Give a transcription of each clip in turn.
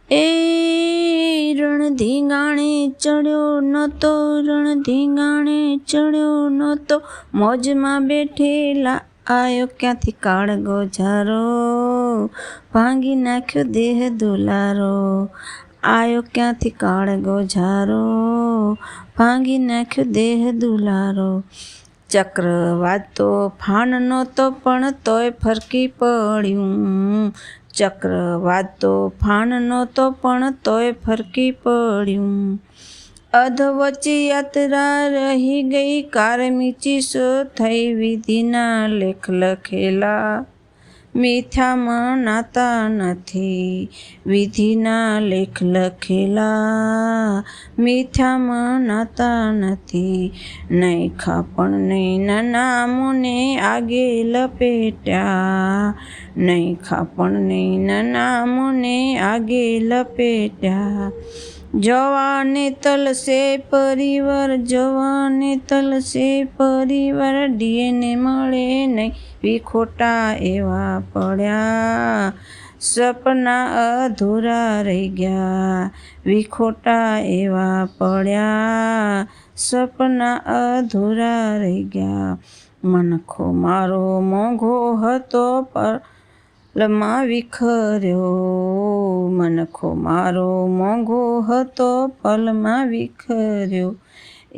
એ રણ ધીંગાણે ચડ્યો નહોતો, રણ ધીંગાણે ચડ્યો નહોતો, મોજમાં બેઠેલા આયો ક્યાંથી કાળગો ઝારો, ભાંગી નાખ્યો દેહ દુલારો, આયો ક્યાંથી કાળગો ઝારો, ભાંગી નાખ્યો દેહ દુલારો. ચક્રવાત તો ફાન નહોતો પણ તોય ફરકી પડ્યું, ચક્રવાત તો ફાન નહોતો પણ તોય ફરકી પડ્યું. અધવચ્ચે યાત્રા રહી ગઈ કારમીચીસો થઈ, વિધિના લેખ લખેલા મિથ્યામાં નાતા નથી, વિધિના લેખ લખેલા મિથ્યામાં નાતા નથી. નહીં ખાપણ નહીં નામોને આગે લપેટ્યા, નહીં ખાપણ નહીં નામોને આગે લપેટ્યા. જવાને તલસે પરિવાર, જવાને તલસે પરિવાર, ડીએને મળે નહીં વિખોટા એવા પડ્યા, સપના અધૂરા રહી ગયા, વિખોટા એવા પડ્યા, સપના અધૂરા રહી ગયા. મનખો મારો મોંઘો હતો પલમાં વિખર્યો, મનખો મારો મોંઘો હતો પલમાં વિખર્યો.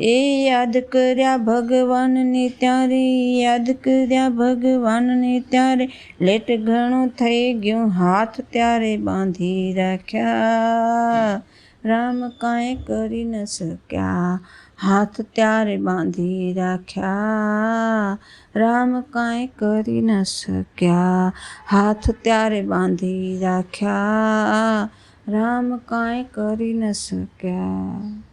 એ યાદ કર્યા ભગવાનને ત્યારે, યાદ કર્યા ભગવાનને ત્યારે, લેટ ઘણું થઈ ગયું હાથ ત્યારે બાંધી રાખ્યા, રામ કાંઈ કરી ન શક્યા, હાથ ત્યારે બાંધી રાખ્યા, રામ કાંઈ કરી ન શક્યા, હાથ ત્યારે બાંધી રાખ્યા, રામ કાંઈ કરી ન શક્યા.